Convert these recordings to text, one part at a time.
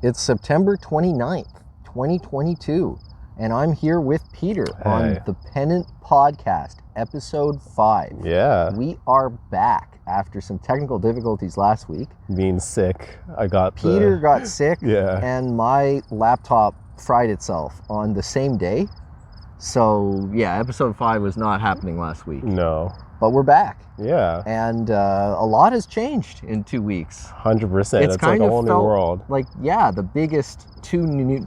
It's September 29th, 2022, and I'm here with Peter on the Pennant Podcast, episode 5. Yeah. We are back after some technical difficulties last week. Being sick. Peter got sick, yeah. and my laptop fried itself on the same day. So, yeah, episode 5 was not happening last week. No. But we're back. Yeah. And a lot has changed in 2 weeks. 100%. It's like a whole new world. Like, yeah, the biggest 2-week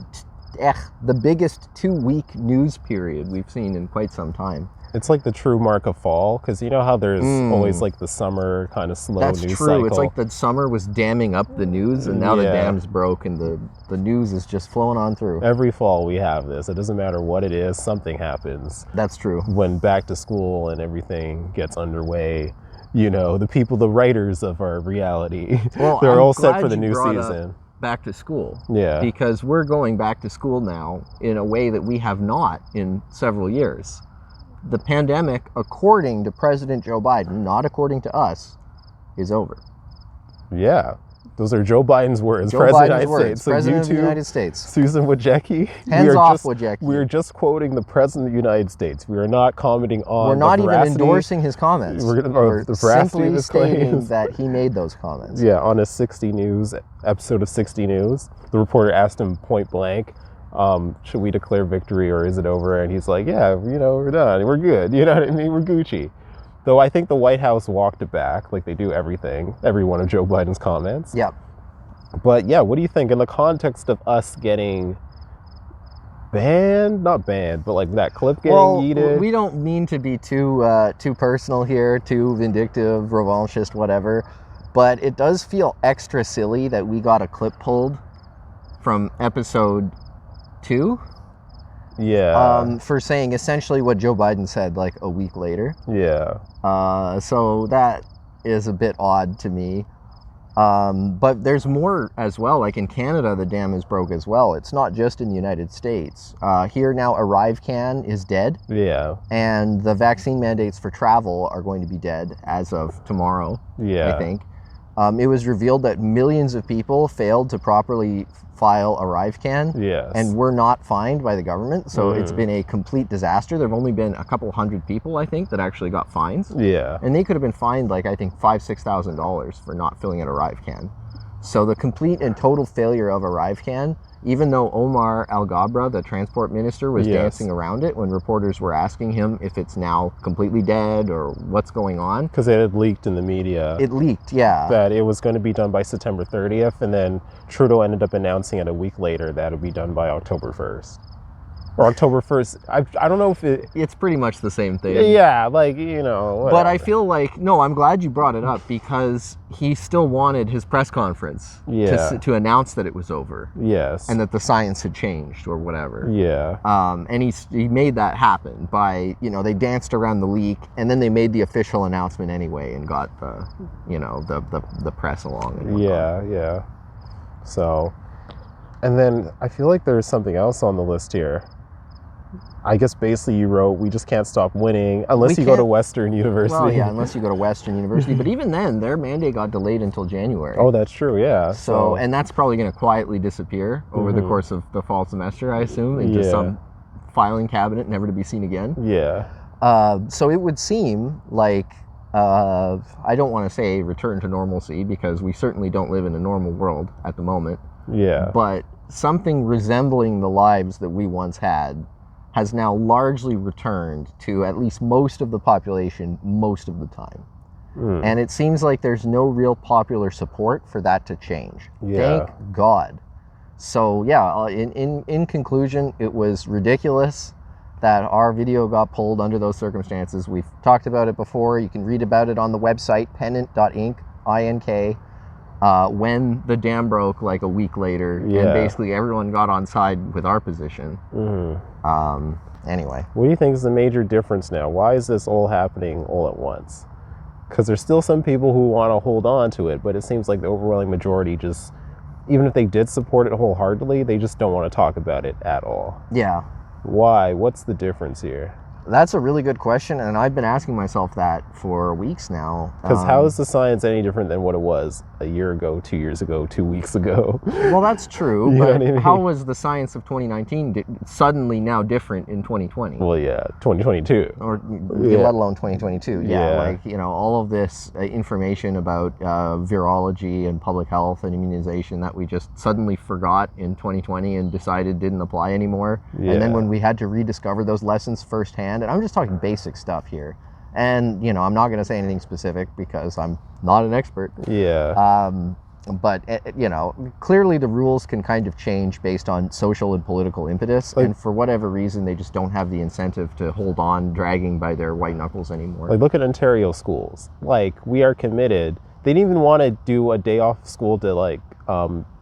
news period we've seen in quite some time. It's like the true mark of fall, because you know how there's always like the summer kind of slow news cycle. That's true. It's like the summer was damming up the news, and now the dam's broke, and the news is just flowing on through. Every fall we have this. It doesn't matter what it is, something happens. That's true. When back to school and everything gets underway, you know, the writers of our reality, well, they're I'm all set glad for the you new brought season. Up back to school. Yeah. Because we're going back to school now in a way that we have not in several years. The pandemic, according to President Joe Biden, not according to us, is over. Yeah. Those are Joe Biden's words. President of the United States. Susan Wojcicki. Hands off Wojcicki. We are just quoting the President of the United States. We are not commenting on We're not even endorsing his comments. We're simply stating that he made those comments. Yeah, on a 60 News, episode of 60 News, the reporter asked him point blank, should we declare victory or is it over? And he's like, yeah, you know, we're done. We're good. You know what I mean? We're Gucci. Though I think the White House walked it back, like they do every one of Joe Biden's comments. Yep. But yeah, what do you think in the context of us getting banned? Not banned, but like that clip getting yeeted? We don't mean to be too personal here, too vindictive, revanchist, whatever. But it does feel extra silly that we got a clip pulled from episode 2. Yeah. For saying essentially what Joe Biden said like a week later. Yeah. So that is a bit odd to me. But there's more as well. Like in Canada, the dam is broke as well. It's not just in the United States. Here now, ArriveCAN is dead. Yeah. And the vaccine mandates for travel are going to be dead as of tomorrow, yeah. I think. It was revealed that millions of people failed to properly file ArriveCAN, yes. and were not fined by the government. So it's been a complete disaster. There have only been a couple hundred people, I think, that actually got fines. Yeah. And they could have been fined, like, I think $5,000-$6,000 for not filling out ArriveCAN. So the complete and total failure of ArriveCAN, even though Omar Al-Ghabra, the transport minister, was dancing around it when reporters were asking him if it's now completely dead or what's going on. Because it had leaked in the media. It leaked, yeah. That it was going to be done by September 30th, and then Trudeau ended up announcing it a week later that it would be done by October 1st. Or October 1st. I don't know if it's pretty much the same thing. Yeah, like, you know. Whatever. But I feel like, no, I'm glad you brought it up because he still wanted his press conference to announce that it was over. Yes. And that the science had changed or whatever. Yeah. And he made that happen by, you know, they danced around the leak and then they made the official announcement anyway and got the, you know, the press along. And yeah. So, and then I feel like there's something else on the list here. I guess basically you wrote, we just can't stop winning unless you go to Western University. Well, yeah, unless you go to Western University. But even then, their mandate got delayed until January. Oh, that's true, yeah. So and that's probably going to quietly disappear over the course of the fall semester, I assume, into some filing cabinet, never to be seen again. Yeah. So it would seem like, I don't want to say return to normalcy, because we certainly don't live in a normal world at the moment. Yeah. But something resembling the lives that we once had has now largely returned to at least most of the population most of the time. And it seems like there's no real popular support for that to change. Yeah. Thank God. So yeah, in conclusion, it was ridiculous that our video got pulled under those circumstances. We've talked about it before. You can read about it on the website, pennant.inc, INK. When the dam broke like a week later, and basically everyone got on side with our position. Anyway. What do you think is the major difference now? Why is this all happening all at once? Because there's still some people who want to hold on to it, but it seems like the overwhelming majority just, even if they did support it wholeheartedly, they just don't want to talk about it at all. Yeah. Why? What's the difference here? That's a really good question, and I've been asking myself that for weeks now. Because how is the science any different than what it was a year ago, 2 years ago, 2 weeks ago? Well, that's true, You know but what I mean? how was the science of 2019 suddenly now different in 2020? Well, yeah, 2022. Or Yeah. let alone 2022. Yeah, Yeah. like, you know, all of this information about virology and public health and immunization that we just suddenly forgot in 2020 and decided didn't apply anymore. Yeah. And then when we had to rediscover those lessons firsthand, and I'm just talking basic stuff here. And, you know, I'm not going to say anything specific because I'm not an expert. Yeah. But, you know, clearly the rules can kind of change based on social and political impetus. Like, and for whatever reason, they just don't have the incentive to hold on dragging by their white knuckles anymore. Like, look at Ontario schools. Like, we are committed. They didn't even want to do a day off school to, like,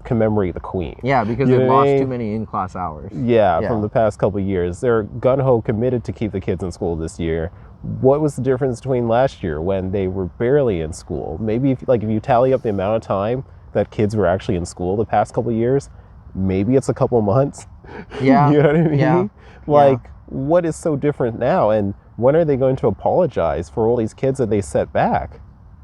commemorate the Queen. Yeah, because You they've know what I lost mean? too many in-class hours. Yeah, from the past couple of years. They're gun-ho committed to keep the kids in school this year. What was the difference between last year when they were barely in school? Maybe if you tally up the amount of time that kids were actually in school the past couple of years, maybe it's a couple of months. Yeah. You know what I mean? Yeah. Like, what is so different now? And when are they going to apologize for all these kids that they set back?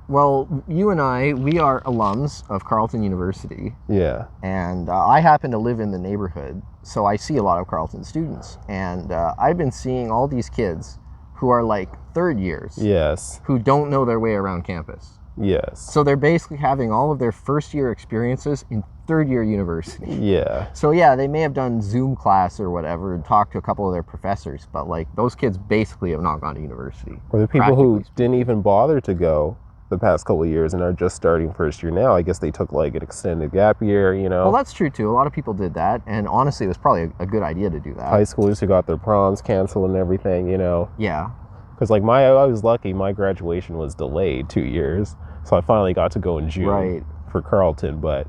Well, you and I, we are alums of Carleton University. Yeah. And I happen to live in the neighborhood, so I see a lot of Carleton students. And I've been seeing all these kids who are like third years, Yes. who don't know their way around campus. Yes. So they're basically having all of their first year experiences in third year university. Yeah. So yeah, they may have done Zoom class or whatever and talked to a couple of their professors, but like those kids basically have not gone to university. Or the people who Practically didn't even bother to go the past couple of years and are just starting first year now. I guess they took like an extended gap year, you know. Well, that's true too. A lot of people did that, and honestly, it was probably a good idea to do that. High schoolers who got their proms canceled and everything, you know. Yeah. Because like I was lucky, my graduation was delayed 2 years, so I finally got to go in June for Carleton. But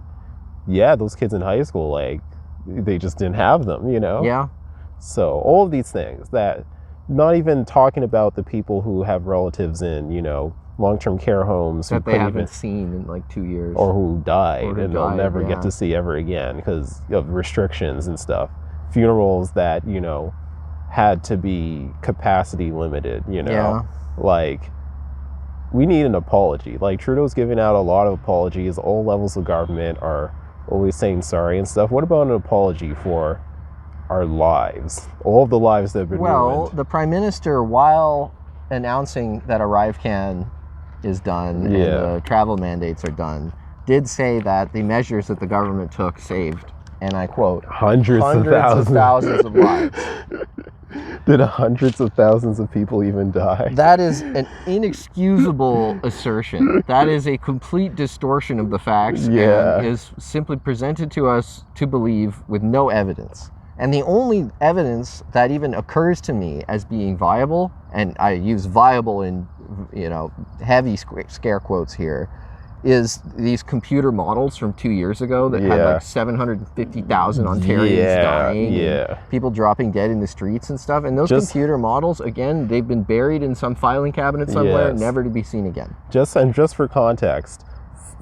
yeah, those kids in high school, like, they just didn't have them, you know. Yeah. So all of these things that, not even talking about the people who have relatives in, you know, long-term care homes That who they couldn't haven't even, seen in like 2 years. or who died Or who and they'll died, never yeah. get to see ever again because of restrictions and stuff. Funerals that, you know, had to be capacity limited, you know. Yeah. Like, we need an apology. Like, Trudeau's giving out a lot of apologies. All levels of government are always saying sorry and stuff. What about an apology for our lives? All of the lives that have been ruined. The Prime Minister, while announcing that ArriveCAN is done and the travel mandates are done, did say that the measures that the government took saved, and I quote, hundreds of thousands of lives. Did hundreds of thousands of people even die? That is an inexcusable assertion. That is a complete distortion of the facts Yeah. and is simply presented to us to believe with no evidence. And the only evidence that even occurs to me as being viable, and I use viable in, you know, heavy scare quotes here, is these computer models from 2 years ago that had like 750,000 Ontarians dying, and people dropping dead in the streets and stuff. And those computer models, again, they've been buried in some filing cabinet somewhere, never to be seen again. Just for context,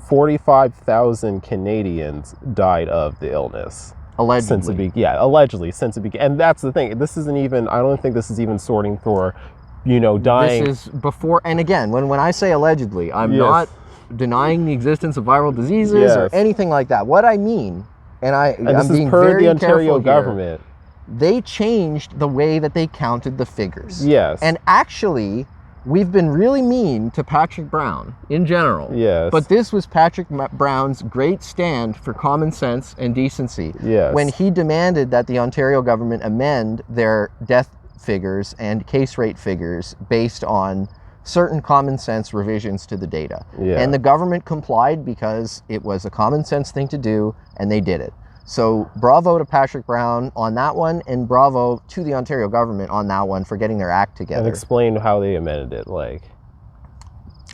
45,000 Canadians died of the illness. Allegedly. Allegedly since it began. And that's the thing. This isn't even, I don't think this is even sorting for, you know, dying. This is before, and again, when I say allegedly, I'm not denying the existence of viral diseases or anything like that. What I mean, and this I'm being is per very the Ontario careful government. Here, they changed the way that they counted the figures. Yes. And actually, we've been really mean to Patrick Brown in general. Yes. But this was Patrick Brown's great stand for common sense and decency. Yes. When he demanded that the Ontario government amend their death figures and case rate figures based on certain common sense revisions to the data. Yeah. And the government complied because it was a common sense thing to do, and they did it. So bravo to Patrick Brown on that one, and bravo to the Ontario government on that one for getting their act together. And explain how they amended it, like.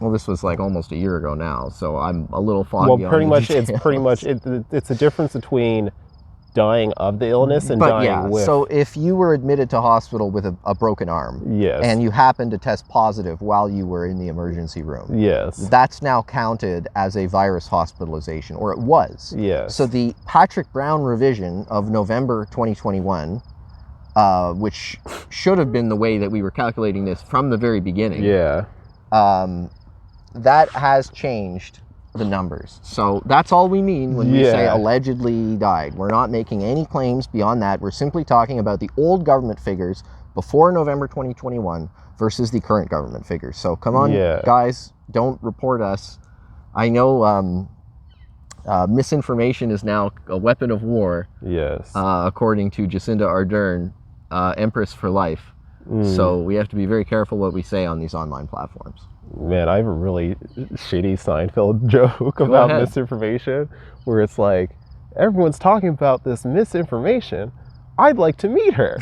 Well, this was like almost a year ago now, so I'm a little foggy. Well, pretty on much, the details. it's pretty much, it's a difference between dying of the illness and dying with. So if you were admitted to hospital with a broken arm, and you happened to test positive while you were in the emergency room, that's now counted as a virus hospitalization, or it was. Yes. So the Patrick Brown revision of November 2021 which should have been the way that we were calculating this from the very beginning. Yeah. That has changed the numbers. So that's all we mean when we say allegedly died. We're not making any claims beyond that. We're simply talking about the old government figures before November 2021 versus the current government figures. So come on, guys, don't report us. I know misinformation is now a weapon of war. Yes. According to Jacinda Ardern, Empress for life. So we have to be very careful what we say on these online platforms. Man, I have a really shitty Seinfeld joke about misinformation, where it's like, everyone's talking about this misinformation. I'd like to meet her.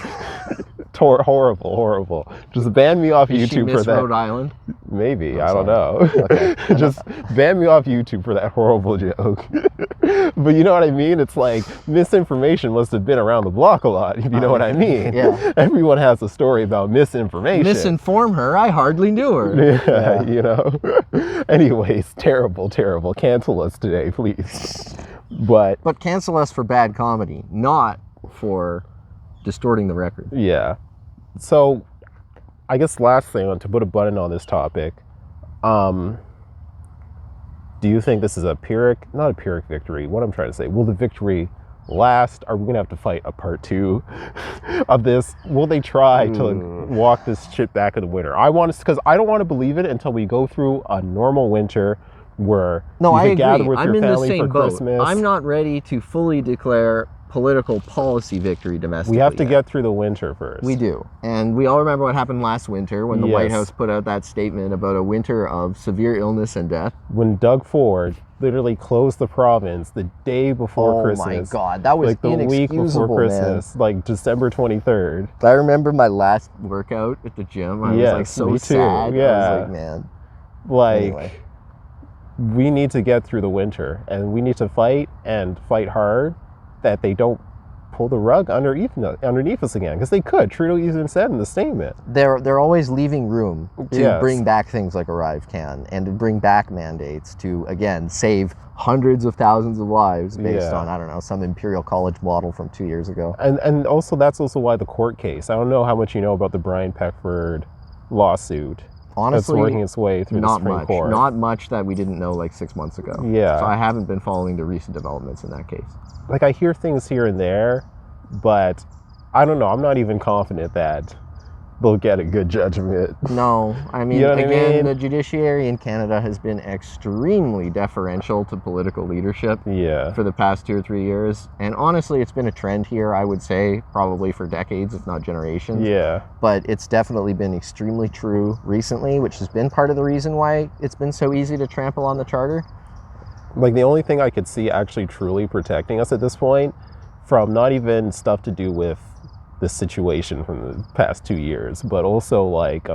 Horrible. Just ban me off YouTube for that. Rhode Island? Maybe, I don't know. Okay. Just ban me off YouTube for that horrible joke. But you know what I mean? It's like, misinformation must have been around the block a lot, if you know what I mean. Yeah. Everyone has a story about misinformation. Misinform her, I hardly knew her. Yeah. You know. Anyways, terrible. Cancel us today, please. But cancel us for bad comedy, not for distorting the record. Yeah. So, I guess last thing, to put a button on this topic, do you think this is not a Pyrrhic victory? What I'm trying to say, will the victory last? Are we going to have to fight a part 2 of this? Will they try to walk this shit back in the winter? Because I don't want to believe it until we go through a normal winter where you can gather with your family for Christmas. I'm not ready to fully declare political policy victory domestically. We have to get through the winter first. We do. And we all remember what happened last winter when the White House put out that statement about a winter of severe illness and death. When Doug Ford literally closed the province the day before Christmas. Oh my God, that was the week before Christmas, like December 23rd. I remember my last workout at the gym. I was like so sad. Yeah. I was like, man. Anyway. We need to get through the winter, and we need to fight hard that they don't pull the rug underneath us again, because they could. Trudeau even said in the statement. They're always leaving room to bring back things like ArriveCAN and to bring back mandates to, again, save hundreds of thousands of lives based on, I don't know, some Imperial College model from 2 years ago. And also, that's also why the court case. I don't know how much you know about the Brian Peckford lawsuit. Honestly, that's working its way through the Supreme Court. Not much that we didn't know like 6 months ago. Yeah. So I haven't been following the recent developments in that case. Like, I hear things here and there, but I don't know. I'm not even confident that they'll get a good judgment. No, I mean, you know again, the judiciary in Canada has been extremely deferential to political leadership for the past 2 or 3 years. And honestly, it's been a trend here, I would say, probably for decades, if not generations. Yeah. But it's definitely been extremely true recently, which has been part of the reason why it's been so easy to trample on the charter. Like, the only thing I could see actually truly protecting us at this point, from not even stuff to do with the situation from the past 2 years, but also like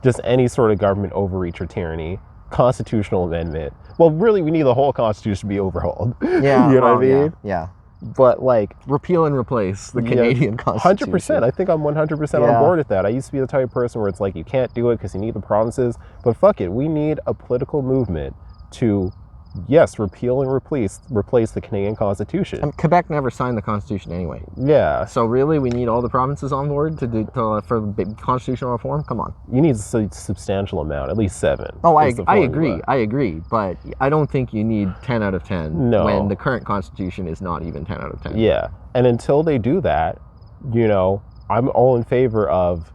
just any sort of government overreach or tyranny, constitutional amendment. Well, really, we need the whole Constitution to be overhauled. Yeah, you know what I mean? Yeah. But like, repeal and replace the Canadian Constitution. 100%. I think I'm 100% on board with that. I used to be the type of person where it's like, you can't do it because you need the provinces. But fuck it, we need a political movement to, yes, repeal and replace the Canadian Constitution. And Quebec never signed the Constitution anyway. Yeah. So really, we need all the provinces on board for constitutional reform? Come on. You need a substantial amount, at least 7. Oh, I agree. But I don't think you need 10 out of 10 when the current Constitution is not even 10 out of 10. Yeah. And until they do that, you know, I'm all in favor of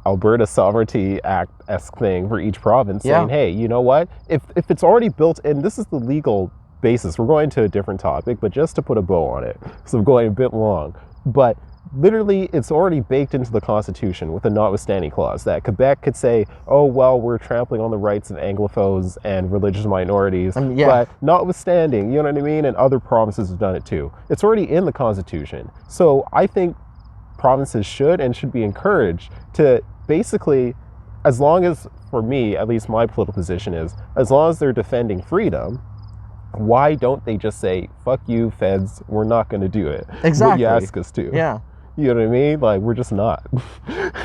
Alberta Sovereignty Act-esque thing for each province saying, hey, you know what? If it's already built in, this is the legal basis. We're going to a different topic, but just to put a bow on it, so I'm going a bit long. But literally, it's already baked into the Constitution with a notwithstanding clause that Quebec could say, oh, well, we're trampling on the rights of Anglophones and religious minorities. But notwithstanding, you know what I mean? And other provinces have done it too. It's already in the Constitution. So I think provinces should be encouraged to basically, as long as, for me, at least my political position is, as long as they're defending freedom, why don't they just say, fuck you, feds, we're not going to do it. Exactly. What you ask us to. Yeah. You know what I mean? Like, we're just not.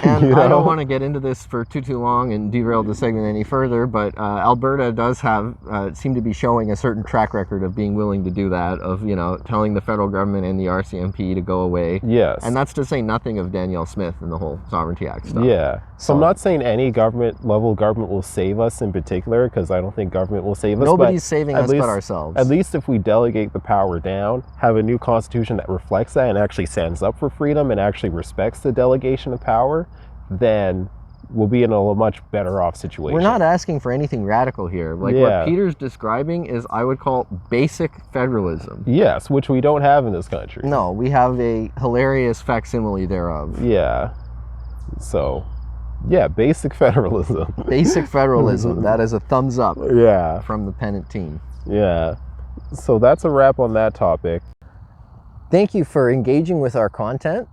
And I don't want to get into this for too long and derail the segment any further, but Alberta does have, seem to be showing a certain track record of being willing to do that, of, you know, telling the federal government and the RCMP to go away. Yes. And that's to say nothing of Danielle Smith and the whole Sovereignty Act stuff. Yeah. So I'm not saying any government will save us in particular, because I don't think government will save us. Nobody's saving us but ourselves. At least if we delegate the power down, have a new constitution that reflects that and actually stands up for freedom and actually respects the delegation of power, then we'll be in a much better off situation. We're not asking for anything radical here. Like what Peter's describing is, I would call, basic federalism. Yes, which we don't have in this country. No, we have a hilarious facsimile thereof. Yeah. So, yeah, basic federalism. Basic federalism. That is a thumbs up. Yeah. From the Pennant team. Yeah. So that's a wrap on that topic. Thank you for engaging with our content.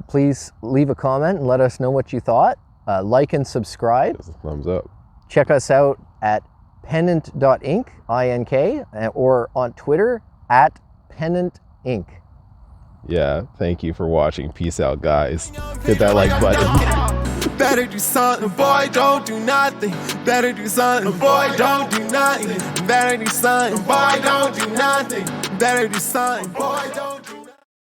Please leave a comment and let us know what you thought. Like and subscribe. Thumbs up. Check us out at pennant.inc, I-N-K, or on Twitter at Pennant Inc. Yeah, thank you for watching. Peace out, guys. Hit that like button. Better do something, boy, don't do nothing. Better do something, boy, don't do nothing. Better do something, boy, don't do nothing. Better do something, boy, don't do nothing.